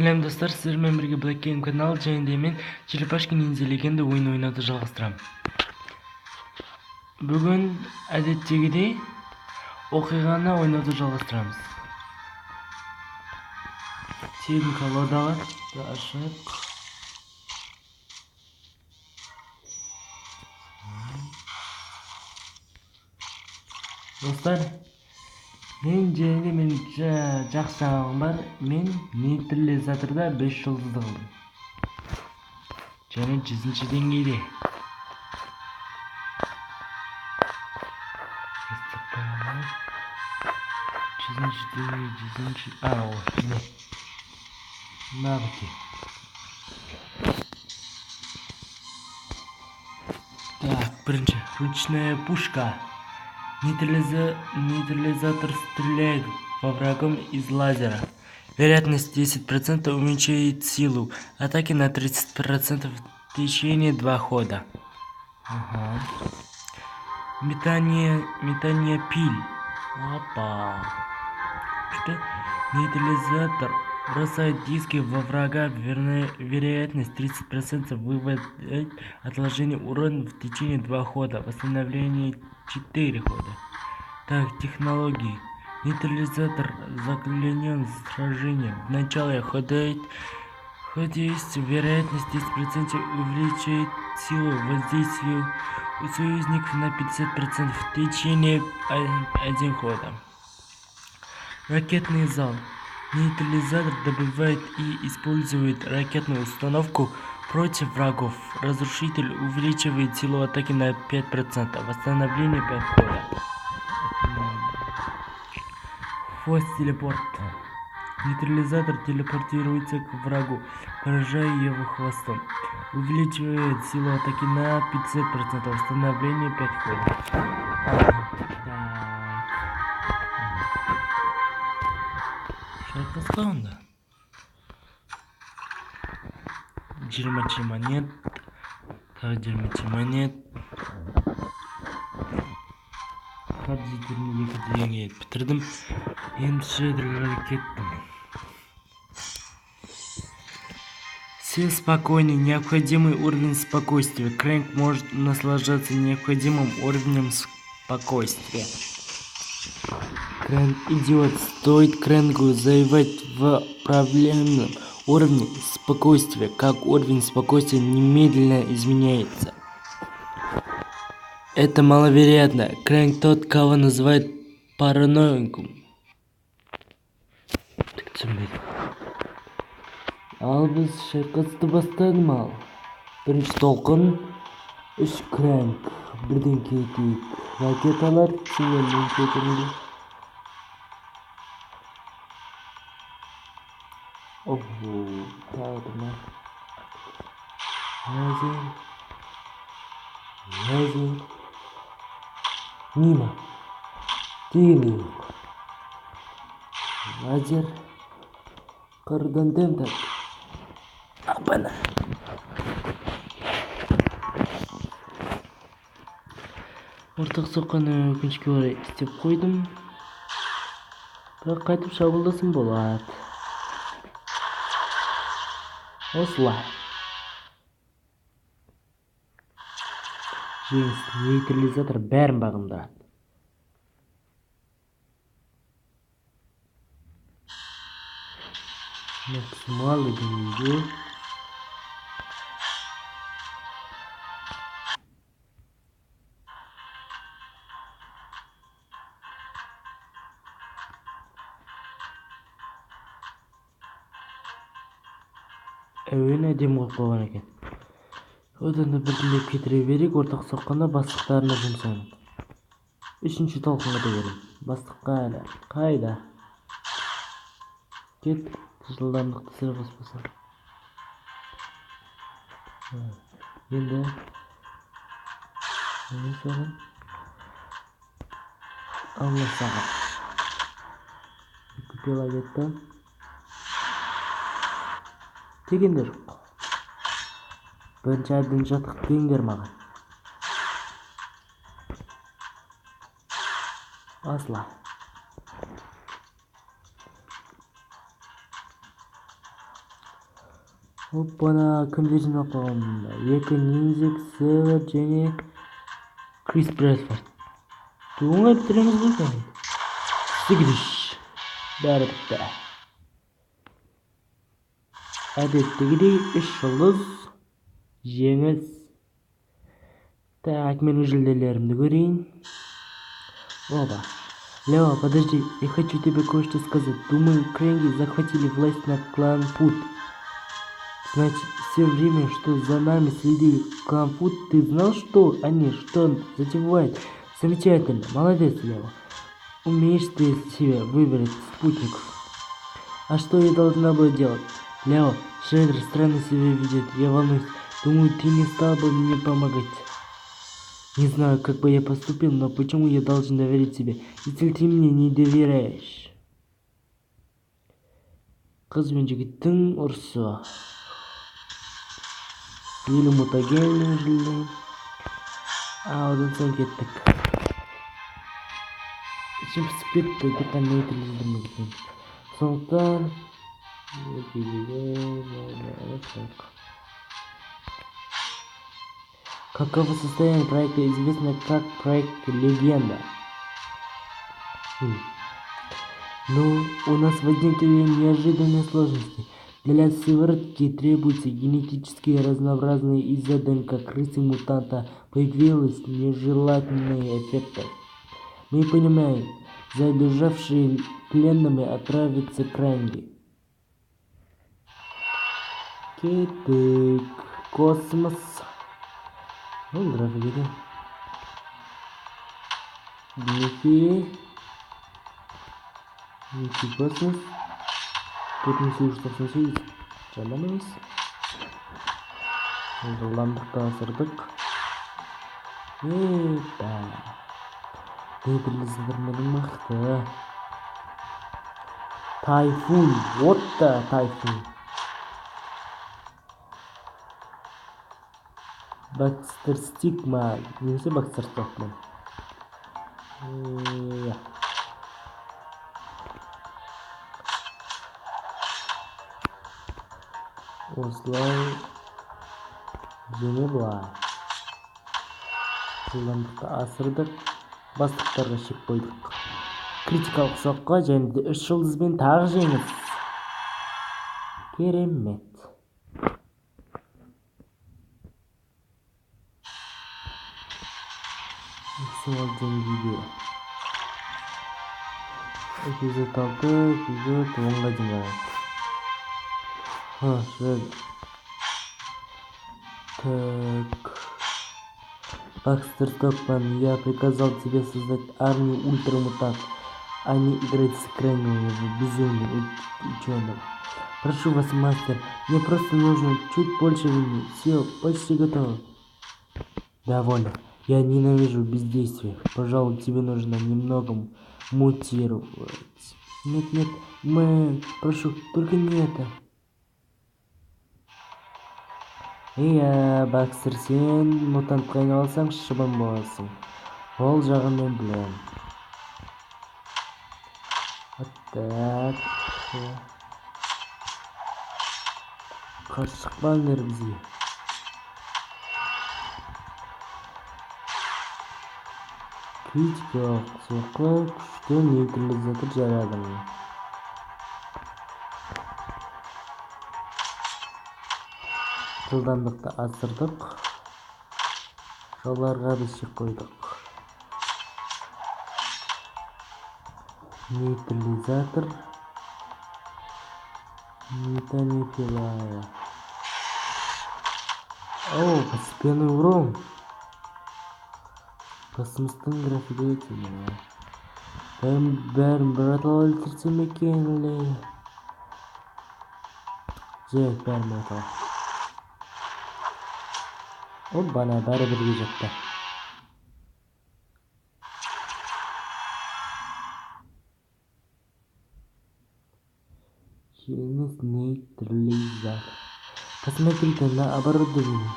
Салам достар, сіздермен бірге Black Game каналы және мен Черепашки Ниндзя Легенда ойын ойнауды жалғастырамын. Бүгін әдеттегідей оқиғаны ойнауды жалғастырамыз. Тегін колодаға ашып. Достар, мен жақсы жаңалығым бар. Мен нейтрализаторда 5 жұлдызды қылдым. Және 100-ші деңгейде. Так, бірінші. Ручная пушка. Нейтрализатор стреляет во врагом из лазера. Вероятность 10% уменьшает силу атаки на 30% в течение 2 хода. Ага. Метание пиль. Опа. Что? Нейтрализатор бросает диски во врага. Вероятность 30% выводит отложение урона в течение 2 хода. Восстановление 4 хода. Так, технологии. Нейтрализатор заклинен сражением. В начале хода есть вероятность 10% увеличивает силу воздействия у союзников на 50% в течение 1 хода. Ракетный зал. Нейтрализатор добывает и использует ракетную установку против врагов. Разрушитель увеличивает силу атаки на 5%. Восстановление 5 хода. Хвост телепорта. Нейтрализатор телепортируется к врагу, поражая его хвостом. Увеличивает силу атаки на 50%. Восстановление 5 ходов. Шайка онда. 20 монет. Так, 20 монет. Қаржы деңгейі бітірдім. Енді шедерлерге кеттім. Все спокойны. Необходимый уровень спокойствия. Крэнк может наслаждаться необходимым уровнем спокойствия. Крэнк идиот. Стоит Крэнку заявить в проблемном уровне спокойствия, как уровень спокойствия немедленно изменяется. Это маловероятно. Крэнк тот, кого называют параноиком. Ал біз шайқасты бастадым ал. Бірінші толқын, 3 Крэнк. Бірден кетейік. Ракеталар сенелден кетіріңді. Оху, тағдырма. Лазер. Мимо. Тегін. Лазер. Қардан дәмді. Апана. Ортақ соққаны өкінішке орай істеп қойдым. Бірақ қайтып шабылдасын болады. Осылай. Жеңіс нейтрализатор бәрін бағындырады. Максималды деңгейде. Әуен әдем қойып қойған екен. Одан да біртіндеп кетіре берейік. Ортақ соққаны бастықтарына жұмсаймын. 3-ші толқынға да келем. Бастыққа әлі. Қайда? Кет. Жылдамдықты сірі қоспаса. Енді. Не саған? Алла саған. Күпела кетті. Тегендер жоқ. Бірінші әбден жатық теңдер маған. Асла. Опана, кімдер жинап қалған? Екі ниндзя, Ксевер және Крис Брэдфорд. Оңай бітіреміз ғой екен. Сигриш. Бәрі бітті. Әдеттегідей 3 жұлдыз. Жеңіс. Так, мен жүлделерімді көрейін. Оба. Лео, подожди, я хочу тебе кое-что сказать. Думаю, Крэнги захватили власть над клан Пут. Значит, все время, что за нами следили клан Пут, ты знал, что они, что затевают? Замечательно, молодец, Лео. Умеешь ты себе выбрать спутников. А что я должна была делать? Лео, Шредер странно себя ведет, я волнуюсь. Думаю, ты не стал бы мне помогать. Не знаю, как бы я поступил, но почему я должен доверить тебе, если ты мне не доверяешь? Қыз бен жігіттің ұрысы. Елі мутагеннің жүлді. Одан соң кеттік. Ішім пісіп кетті, тек қана нейтрализмін. Сондықтан каково состояние проекта известно как проект Легенда. Но у нас возникли неожиданные сложности. Для сыворотки требуются генетически разнообразные из-за ДНК крысы-мутанта появились нежелательные эффекты. Мы понимаем, забежавшие пленными отправятся к Крэнги. Китык. Космос. Ну, здравствуйте. Дневники. Космос. Тут не слышно, что сидит. Жаламыз. Жылдамдықта асырдық. Епа. Нейтрализатормен мықты. Тайфун. Вот да, тайфун. Бакстер Стигма. Немесе Бакстер Стокман. Осылай және былай. Жылдамдықты асырдық. Бастықтарға шек қойдық. Критикалық соққы және де 3 жұлдызбен тағы жеңіс. Керемет. Максимал деңгейде. Эпизод 6, эпизод 10-ға дейін барады. Так. Бакстер Стокман, я приказал тебе создать армию ультрамутантов, а не играть с крайнего безумного ученого. Прошу вас, мастер, мне просто нужно чуть больше времени. Все, почти готово. Довольно. Я ненавижу бездействие. Пожалуй, тебе нужно немного мутировать. Нет, мэн, прошу, только не это. Бакстер, сен мутантқа айналсаң шыбын боласың. Ол жағын мен білем. Так. Қарсы шықпаңдар бізге. Критикалық соққы күшті нейтрализатор жарадым. Жылдамдықты асырдық. Жоларға біз шек қойдық. Нейтрализатор. Метанепилая. О, постепенный урон. Космостың графигі өтеді. Бәрін бір атал өлтірсем екен әлі. Жек, бәрін бір атал. О, бана бәрі бірге жетті. Через нейтрализатор. Посмотрите на оборудование.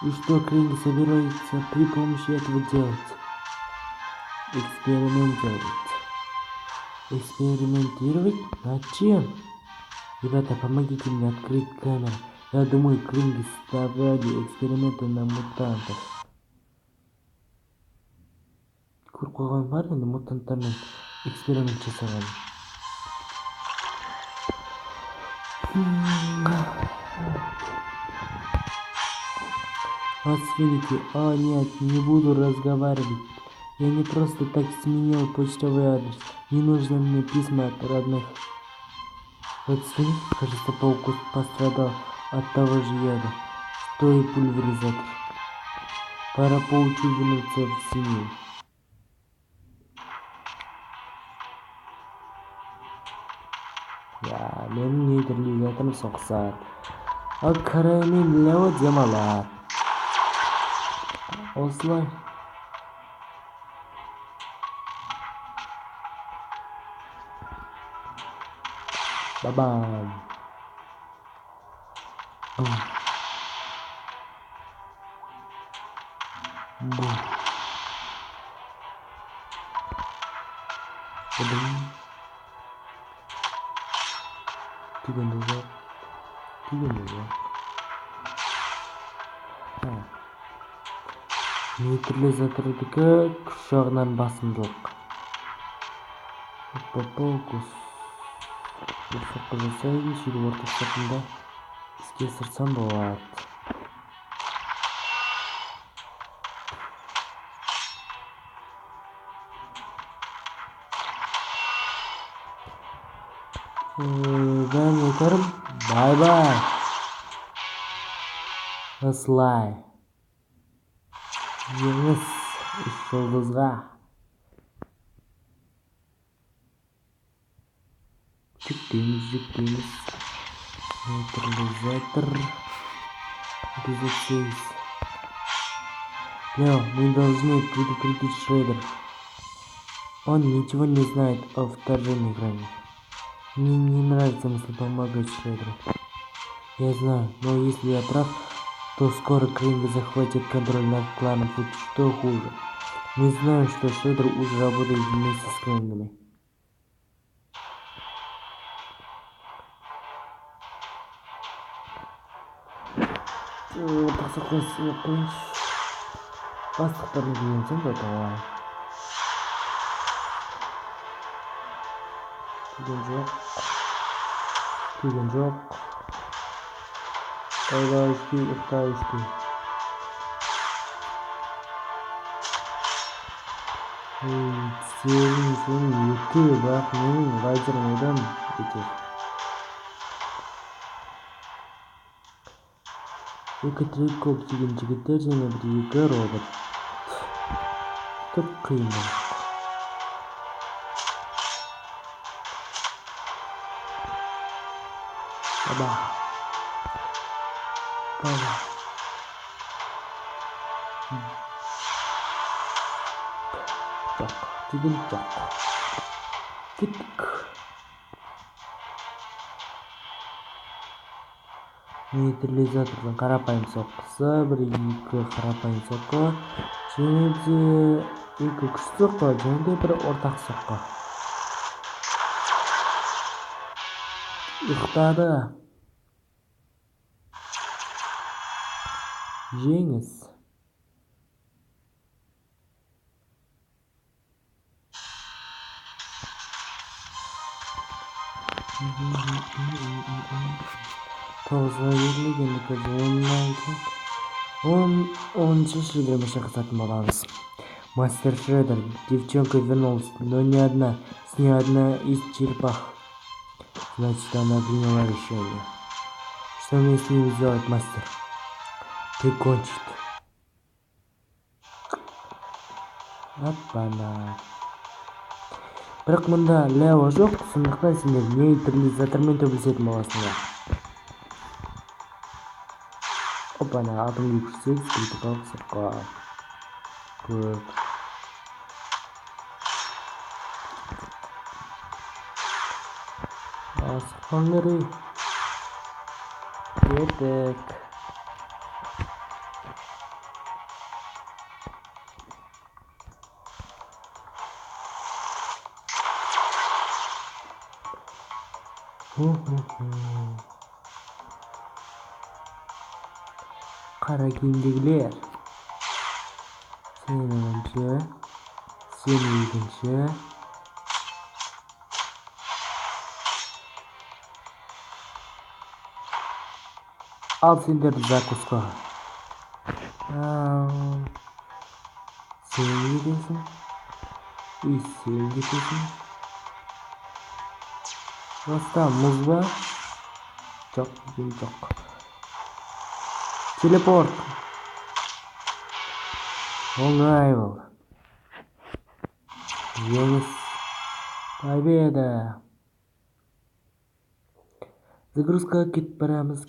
И что Крэнги собирается при помощи этого делать? Экспериментировать? Над чем? Ребята, помогите мне открыть камеру. Я думаю, Кринги ставили эксперименты на мутантах. Көріп қойған бар енді мутанттармен эксперимент жасаған. Свинки, нет, не буду разговаривать. Я не просто так сменил почтовый адрес. Не нужно мне письма от родных. Родственник, кажется, паук пострадал от того же яда, что и пульверизатор. Пора паучу вернуться в семью. Ya, benim neytralizator'ım soqsat. Akaraymen lava demalar. Osloy. Babam. Bu. Тигендеге. Нейтрализатордікі күш жағынан басымдылық. Фокус. Бір соққы жасайды, сөйтіп ортақ сапында іске асырсам болады. Ben yakarım. Bay bay. Осылай. Жеңіс 3 жұлдызға. Жүктейміз. Нейтрализатор. Эпизод 6. Лео, мы должны предупредить Шреддера. Он ничего не знает о вторжении грани. Мне не нравится мысль помогать Шреддеру. Я знаю, но если я прав, то скоро Кринги захватит контроль над кланом Фуд. Что хуже? Мы знаем, что Шреддер уже работает вместе с Крингами. Бастықтарын киінсем де талай. Киген жоқ. Ұйықта Сенің өте, бірақ менің лайзерім одан өтер. Екі трикоп деген жігіттер және бір екі робот. Түп қиын. Баба. Жоқ, деген жоқ. Кеттік. Нейтрализатордың қарапайым соққысы, бір екі қарапайым соққы, және де екі күш соққы, және де бір ортақ соққы. Ұйықтады. Жеңіс. Тоғызға берілген оннан кейін 10-шы Шреддермен шайқасатын боламыз. Мастер Шреддер, девчонка вернулась, но не одна, с ней одна из черепах. Значит, она приняла решение. Что мне с ним сделать, мастер? Прикончит. Апана. Бірақ мұнда Лео жоқ, сондықтан сендер нейтрализатормен төбелесетін боласыңдар. Опана, атом 208 критикалық соққы. Көп. Асықпаңдар ей. Кеттік. Kara giyimdegiler. Sen önce. Sen ilginci. Al sendirdi Zakuska. Sen gidiyorsun. Sen gidiyorsun. Rasta muz var. Çok güzel çok. Teleport. Arrival. Yes. Победа. Загрузка кетпарамыз.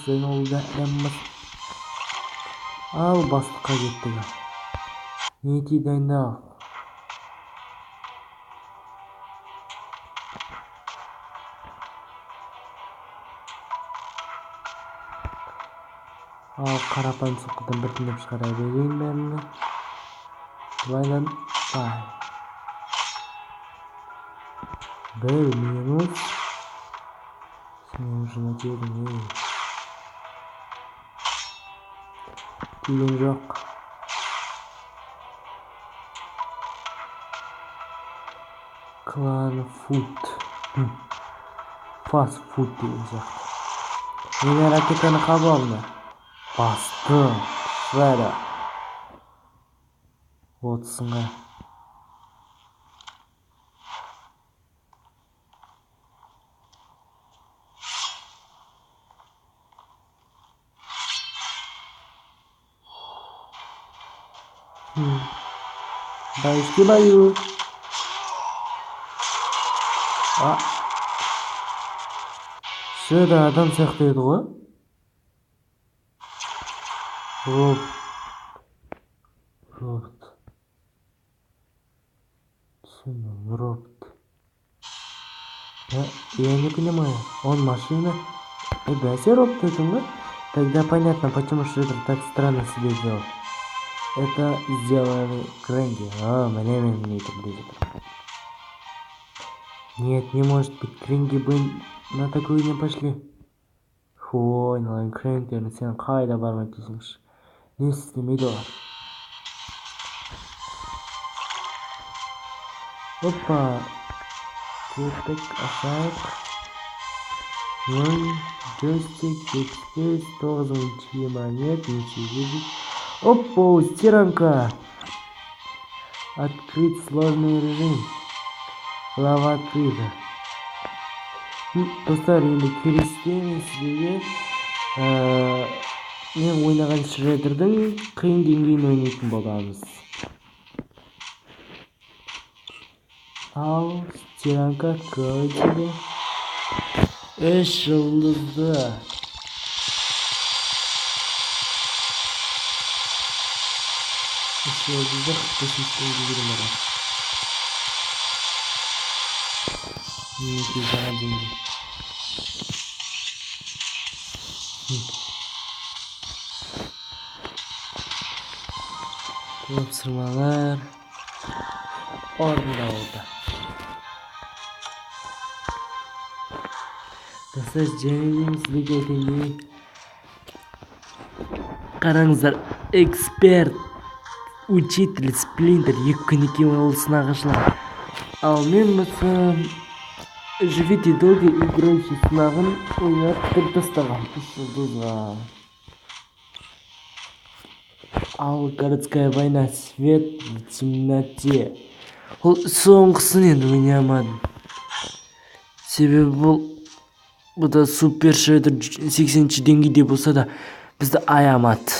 Sen olda emmas. Al bastıkka gitti. Neti dayndal. Al karapan sıkıdan birtindep çıkara vereyim ben. Laylan bay. Bir minus. Senin ucuna diyelim iyi. Dilim yok. Clan food. Fast food diyecek. Yine raketini kabalma. Bastım. Şöyle. Otsunga. Başka bayu. Şurada adam saklıyordu o. Робот. Робот. Я не понимаю. Он машина. Да, все робот это, да? Тогда понятно, почему Шредер так странно себя вел. Это сделали Крэнги. Мне это близко. Нет, не может быть. Крэнги бы на такую не пошли. Понял, Крэнги, на сен хайда бармайтысыңыз. Не істемейді олар. Опа. Кеттік ашайық. 0, джойстик, экспресс, 9 монет, ничего. Опа, стиранка. Открыть сложный режим. Лава открыта. Достар, енді келістен сізге мен ойнаған Шредердің қиын деңгейін ойнайтын боламыз. Ал стиранка көйтеді. 3 жылдызды. Жылдызды 45 дегенім бар. Мінекей жаңа деңгей. Тапсырмалар орындалды. Достар, және сіздерге айтайын. Қараңыздар, эксперт, учитель, сплинтер 2 күн болысына қашылар. Ал мен болсам живите долго играющий сынағын ойнап бітіріп тастаған. 3 жылдызға. Ал городская война, свет в темноте. Ол соңғысын енді ойнай алмадым. Себебі бұда супер Шредер 80-ші деңгейде болса да бізді аямады.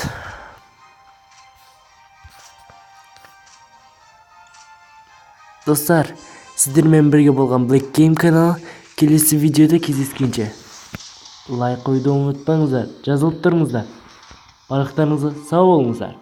Достар, сіздермен бірге болған Black Game каналы. Келесі видеода кездескенше лайк қоюды ұмытпаңыздар, жазылып тұрыңыздар. Барлықтарыңызға сау болыңыздар.